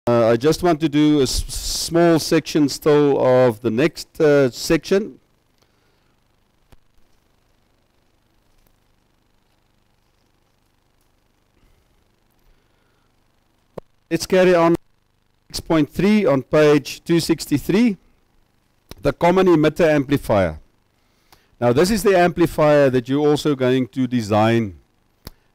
I just want to do a small section still of the next section. Let's carry on 6.3 on page 263, the common emitter amplifier. Now this is the amplifier that you're also going to design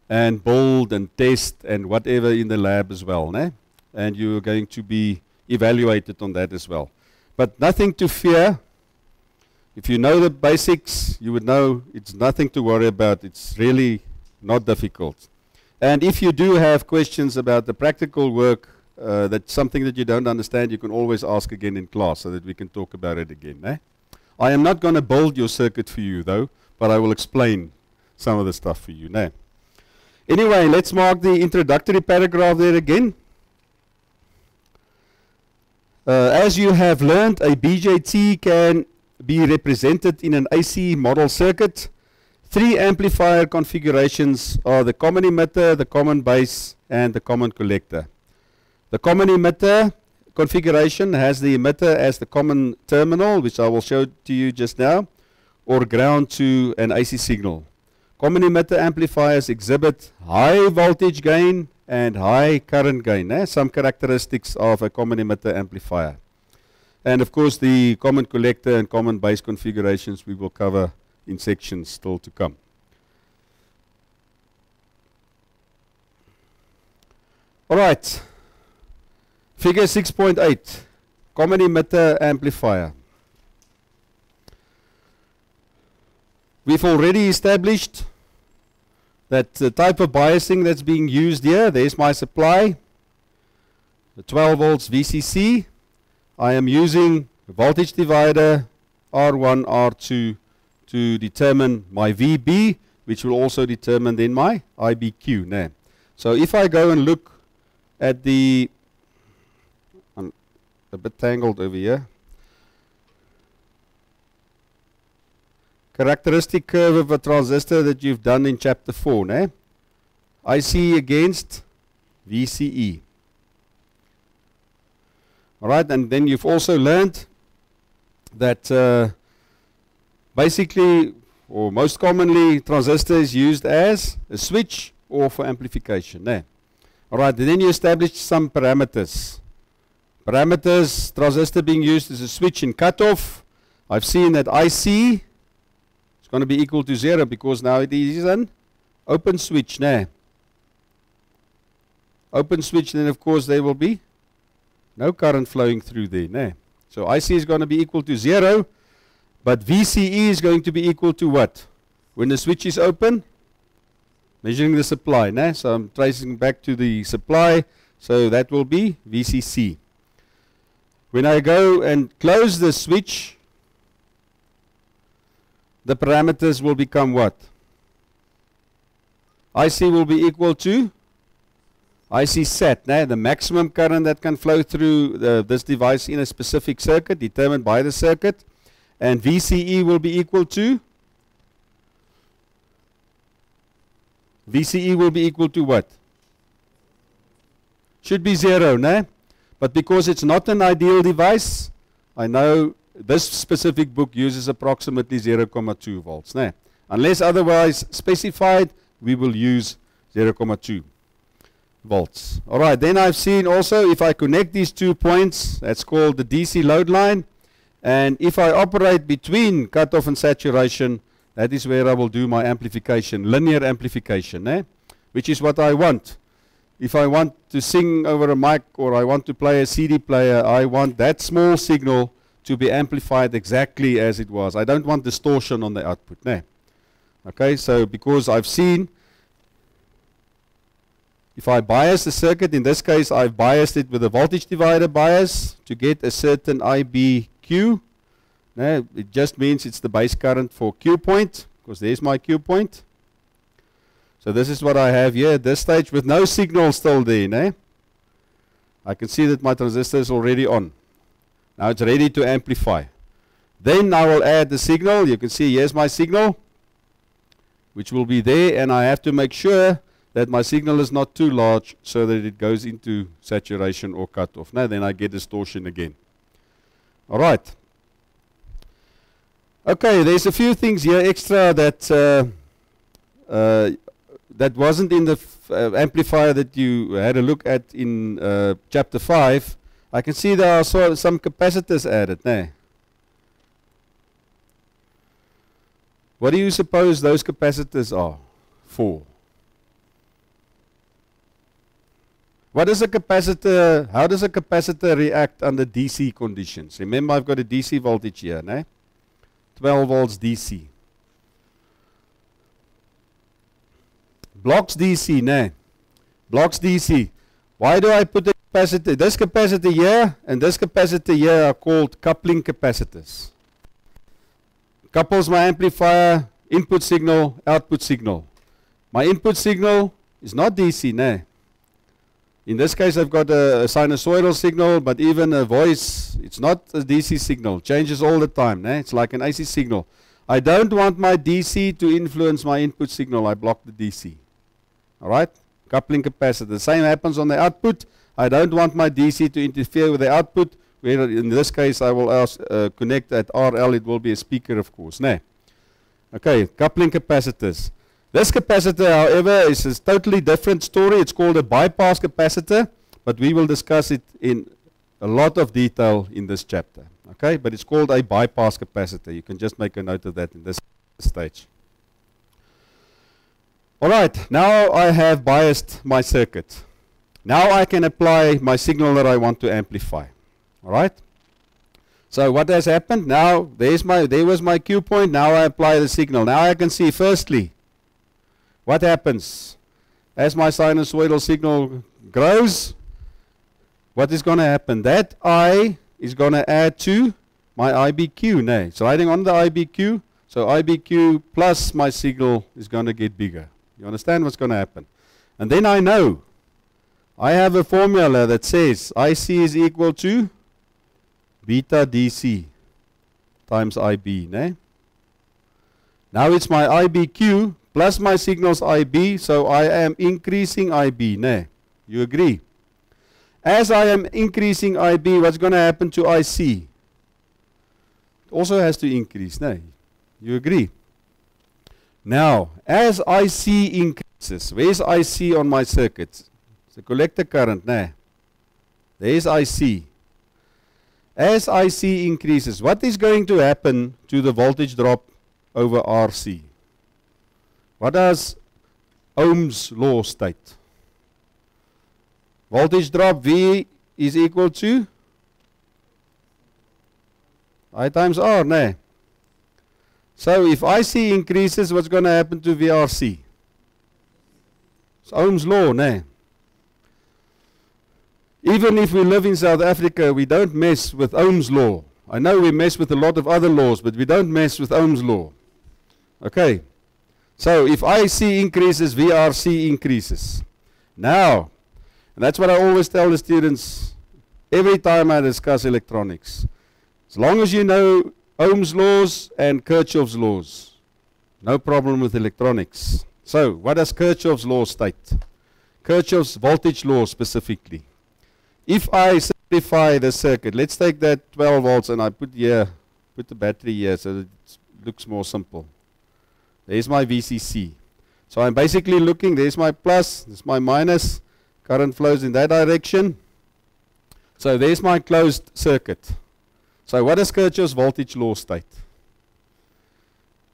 and build and test and whatever in the lab as well, né? And you're going to be evaluated on that as well. But nothing to fear. If you know the basics, you would know it's nothing to worry about. It's really not difficult. And if you do have questions about the practical work, that's something that you don't understand, you can always ask again in class so that we can talk about it again. Eh? I am not going to build your circuit for you though, but I will explain some of the stuff for you. Nah. Anyway, let's mark the introductory paragraph there again. As you have learned, a BJT can be represented in an AC model circuit. Three amplifier configurations are the common emitter, the common base, and the common collector. The common emitter configuration has the emitter as the common terminal, which I will show to you just now, or ground to an AC signal. Common emitter amplifiers exhibit high voltage gain and high current gain, some characteristics of a common emitter amplifier. And of course the common collector and common base configurations we will cover in sections still to come. Alright, figure 6.8, common emitter amplifier. We've already established that the type of biasing that's being used here, there's my supply, the 12 volts VCC. I am using a voltage divider R1, R2 to determine my VB, which will also determine then my IBQ. Now, so if I go and look at the, I'm a bit tangled over here, characteristic curve of a transistor that you've done in chapter 4, né? IC against VCE. Alright, and then you've also learned that basically, or most commonly, transistor is used as a switch or for amplification. Né? Alright, then you establish some parameters. Parameters, transistor being used as a switch in cutoff. I've seen that IC going to be equal to 0 because now it is an open switch. Nah. Open switch, then of course there will be no current flowing through there. Nah. So IC is going to be equal to 0, but VCE is going to be equal to what? When the switch is open, measuring the supply. Nah. So I'm tracing back to the supply, so that will be VCC. When I go and close the switch, the parameters will become what? IC will be equal to IC sat, the maximum current that can flow through this device in a specific circuit determined by the circuit, and VCE will be equal to what? Should be 0, but because it's not an ideal device, I know this specific book uses approximately 0.2 volts. Nah. Unless otherwise specified, we will use 0.2 volts. Alright, then I've seen also if I connect these 2 points, that's called the DC load line, and if I operate between cutoff and saturation, that is where I will do my amplification, linear amplification, which is what I want. If I want to sing over a mic or I want to play a CD player, I want that small signal to be amplified exactly as it was. I don't want distortion on the output. Okay, so because I've seen, if I bias the circuit, in this case I've biased it with a voltage divider bias to get a certain IBQ. It just means it's the base current for Q point, because there's my Q point. So this is what I have here at this stage with no signal still there. I can see that my transistor is already on. Now it's ready to amplify. Then I will add the signal. You can see here's my signal, which will be there, and I have to make sure that my signal is not too large so that it goes into saturation or cutoff. Now then I get distortion again. All right. Okay, there's a few things here extra that that wasn't in the amplifier that you had a look at in chapter 5. I can see there are some capacitors added. Nah. What do you suppose those capacitors are for? What is a capacitor? How does a capacitor react under DC conditions? Remember, I've got a DC voltage here, né? 12 volts DC. Blocks DC, né? Blocks DC. Why do I put a capacitor? This capacitor here and this capacitor here are called coupling capacitors. Couples my amplifier, input signal, output signal. My input signal is not DC, né? In this case, I've got a sinusoidal signal, but even a voice, it's not a DC signal. Changes all the time. Né? It's like an AC signal. I don't want my DC to influence my input signal. I block the DC. All right? Coupling capacitor. The same happens on the output. I don't want my DC to interfere with the output. Where in this case, I will connect at RL. It will be a speaker, of course. Né? Okay, coupling capacitors. This capacitor, however, is a totally different story. It's called a bypass capacitor, but we will discuss it in a lot of detail in this chapter. Okay, but it's called a bypass capacitor. You can just make a note of that in this stage. All right, now I have biased my circuit. Now I can apply my signal that I want to amplify. All right. So what has happened? Now there was my Q point. Now I apply the signal. Now I can see firstly. What happens? As my sinusoidal signal grows, what is going to happen? That I is going to add to my IBQ. Nah, it's riding on the IBQ. So IBQ plus my signal is going to get bigger. You understand what's going to happen? And then I know. I have a formula that says IC is equal to beta DC times IB. Nah? Now it's my IBQ plus my signal's IB, so I am increasing IB. Nah, you agree? As I am increasing IB, what's going to happen to IC? It also has to increase. Nah, you agree? Now, as IC increases, where's IC on my circuit? It's the collector current. Nah, there's IC. As IC increases, what is going to happen to the voltage drop over RC? What does Ohm's law state? Voltage drop V is equal to I times R, nah. So if IC increases, what's going to happen to VRC? It's Ohm's law, nah. Even if we live in South Africa, we don't mess with Ohm's law. I know we mess with a lot of other laws, but we don't mess with Ohm's law. Okay. So if IC increases, VRC increases. Now, and that's what I always tell the students every time I discuss electronics. As long as you know Ohm's laws and Kirchhoff's laws, no problem with electronics. So, what does Kirchhoff's law state? Kirchhoff's voltage law specifically. If I simplify the circuit, let's take that 12 volts and I put the battery here so that it looks more simple. There's my VCC. So I'm basically looking, there's my plus, there's my minus, current flows in that direction. So there's my closed circuit. So what does Kirchhoff's voltage law state?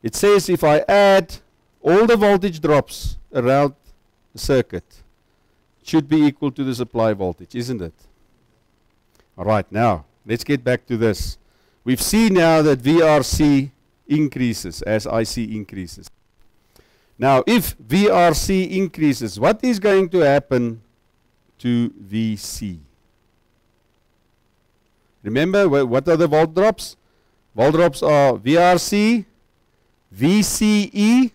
It says if I add all the voltage drops around the circuit, it should be equal to the supply voltage, isn't it? Alright, now, let's get back to this. We've seen now that VRC increases as IC increases. Now, if VRC increases, what is going to happen to VC? Remember, what are the volt drops? Volt drops are VRC, VCE,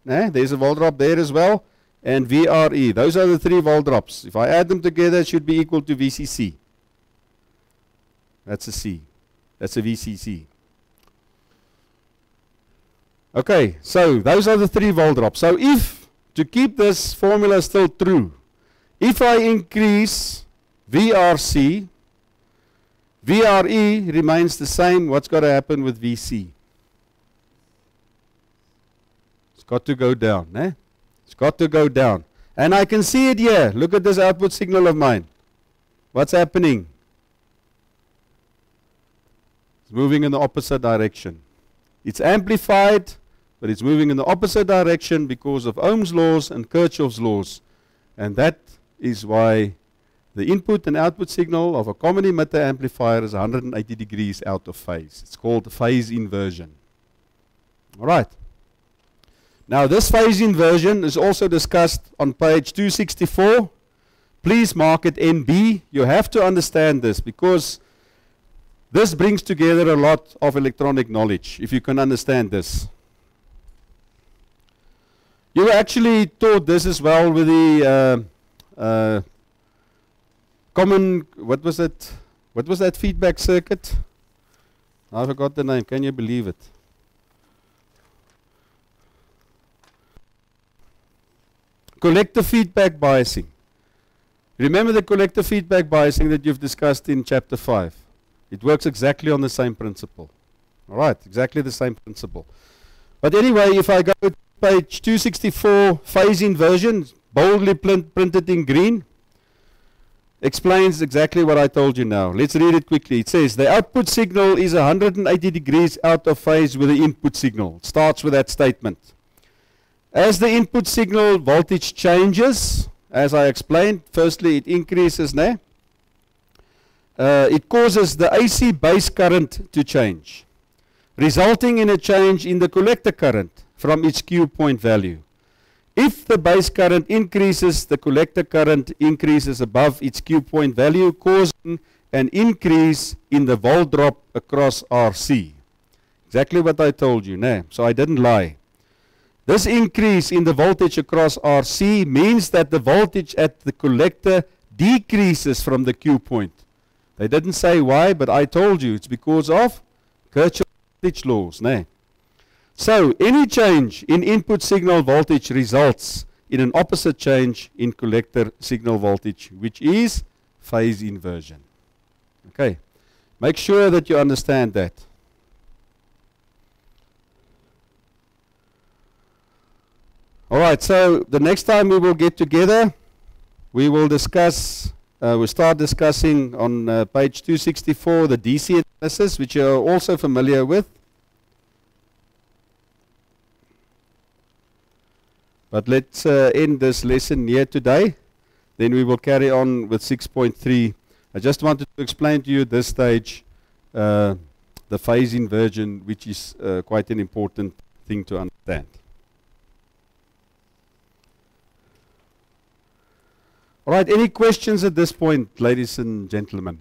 there's a volt drop there as well, and VRE. Those are the three volt drops. If I add them together, it should be equal to VCC. That's a C. That's a VCC. Okay, so those are the three volt drops. So if to keep this formula still true, if I increase VRC, VRE remains the same. What's got to happen with VC? It's got to go down. Eh? It's got to go down. And I can see it here. Look at this output signal of mine. What's happening? It's moving in the opposite direction. It's amplified, but it's moving in the opposite direction because of Ohm's laws and Kirchhoff's laws. And that is why the input and output signal of a common emitter amplifier is 180 degrees out of phase. It's called phase inversion. All right. Now this phase inversion is also discussed on page 264. Please mark it NB. You have to understand this because this brings together a lot of electronic knowledge, if you can understand this. You actually taught this as well with the common, what was it? What was that feedback circuit? I forgot the name. Can you believe it? Collective feedback biasing. Remember the collective feedback biasing that you've discussed in chapter 5. It works exactly on the same principle. All right, exactly the same principle. But anyway, if I go to page 264, phase inversion, boldly printed in green, explains exactly what I told you now. Let's read it quickly. It says, the output signal is 180 degrees out of phase with the input signal. It starts with that statement. As the input signal voltage changes, as I explained, firstly it increases now. It causes the AC base current to change, resulting in a change in the collector current from its Q point value. If the base current increases, the collector current increases above its Q point value, causing an increase in the volt drop across RC. Exactly what I told you, nah? So I didn't lie. This increase in the voltage across RC means that the voltage at the collector decreases from the Q point. They didn't say why, but I told you it's because of Kirchhoff's voltage laws. Nah? So any change in input signal voltage results in an opposite change in collector signal voltage, which is phase inversion. Okay, make sure that you understand that. All right, so the next time we will get together, we will discuss, we'll start discussing on page 264 the DC analysis, which you are also familiar with. But let's end this lesson here today. Then we will carry on with 6.3. I just wanted to explain to you at this stage the phase inversion, which is quite an important thing to understand. All right, any questions at this point, ladies and gentlemen?